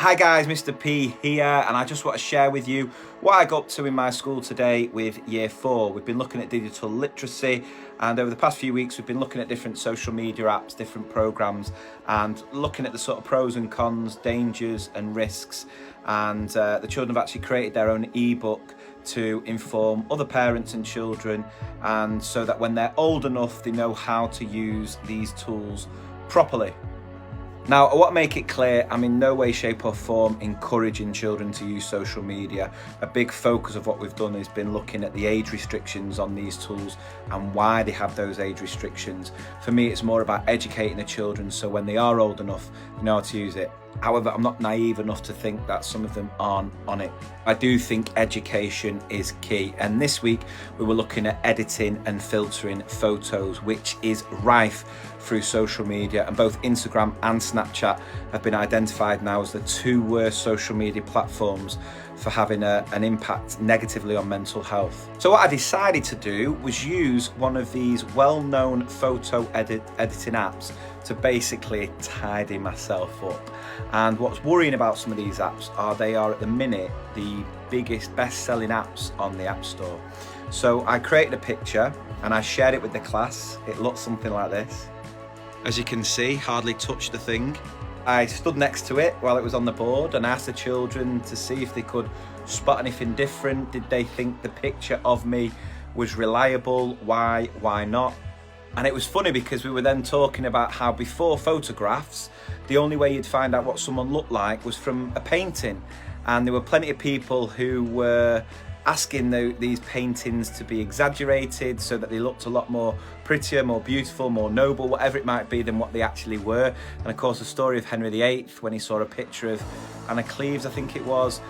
Hi guys, Mr. P here, and I just want to share with you what I got up to in my school today with Year 4. We've been looking at digital literacy, and over the past few weeks we've been looking at different social media apps, different programs, and looking at the sort of pros and cons, dangers and risks. And the children have actually created their own ebook to inform other parents and children, and so that when they're old enough they know how to use these tools properly. Now, I want to make it clear, I'm in no way, shape or form encouraging children to use social media. A big focus of what we've done has been looking at the age restrictions on these tools and why they have those age restrictions. For me, it's more about educating the children so when they are old enough, they know how to use it. However, I'm not naive enough to think that some of them aren't on it. I do think education is key. And this week we were looking at editing and filtering photos, which is rife through social media, and both Instagram and Snapchat have been identified now as the two worst social media platforms for having an impact negatively on mental health. So what I decided to do was use one of these well-known photo editing apps to basically tidy myself up. And what's worrying about some of these apps are they are at the minute the biggest best-selling apps on the App Store. So I created a picture and I shared it with the class. It looks something like this. As you can see, hardly touched the thing. I stood next to it while it was on the board and asked the children to see if they could spot anything different. Did they think the picture of me was reliable? Why not? And it was funny because we were then talking about how before photographs, the only way you'd find out what someone looked like was from a painting. And there were plenty of people who were asking these paintings to be exaggerated so that they looked a lot more prettier, more beautiful, more noble, whatever it might be, than what they actually were. And of course the story of Henry VIII, when he saw a picture of Anna Cleves, I think it was,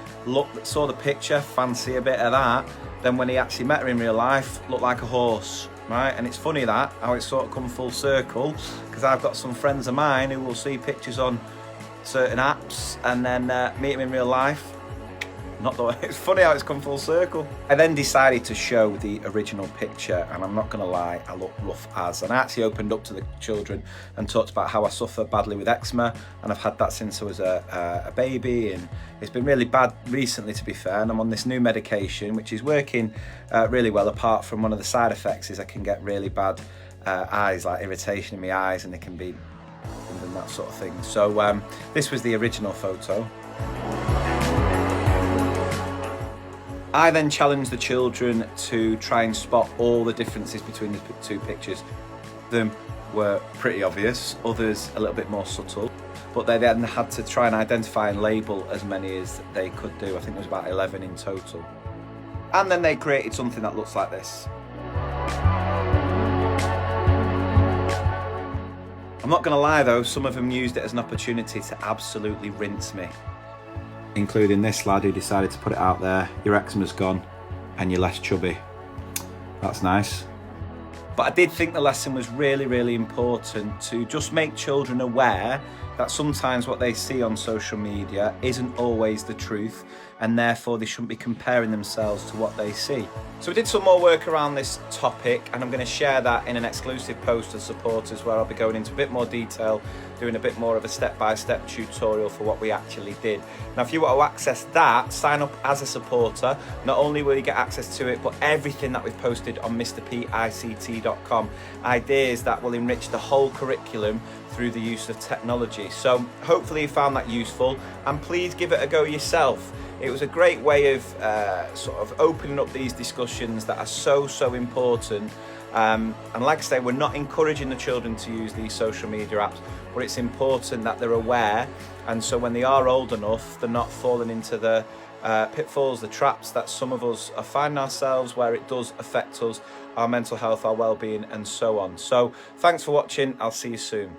saw the picture, fancy a bit of that, then when he actually met her in real life, looked like a horse, right? And it's funny that, how it's sort of come full circle, because I've got some friends of mine who will see pictures on certain apps and then meet them in real life. Not the way. It's funny how it's come full circle. I then decided to show the original picture, and I'm not going to lie, I look rough as. And I actually opened up to the children and talked about how I suffer badly with eczema, and I've had that since I was a baby, and it's been really bad recently, to be fair. And I'm on this new medication, which is working really well, apart from one of the side effects is I can get really bad eyes, like irritation in my eyes, and it can be and that sort of thing. So this was the original photo. I then challenged the children to try and spot all the differences between the two pictures. Them were pretty obvious, others a little bit more subtle, but they then had to try and identify and label as many as they could do. I think there was about 11 in total. And then they created something that looks like this. I'm not going to lie though, some of them used it as an opportunity to absolutely rinse me. Including this lad who decided to put it out there, your eczema's gone and you're less chubby. That's nice. But I did think the lesson was really, really important to just make children aware that sometimes what they see on social media isn't always the truth, and therefore they shouldn't be comparing themselves to what they see. So we did some more work around this topic, and I'm going to share that in an exclusive post to supporters where I'll be going into a bit more detail, doing a bit more of a step-by-step tutorial for what we actually did. Now, if you want to access that, sign up as a supporter. Not only will you get access to it, but everything that we've posted on mrpict.com, ideas that will enrich the whole curriculum through the use of technology. So hopefully you found that useful, and please give it a go yourself. It was a great way of sort of opening up these discussions that are so important. And like I say, we're not encouraging the children to use these social media apps, but it's important that they're aware, and so when they are old enough, they're not falling into the pitfalls, the traps that some of us are finding ourselves, where it does affect us, our mental health, our well-being, and so on. So thanks for watching. I'll see you soon.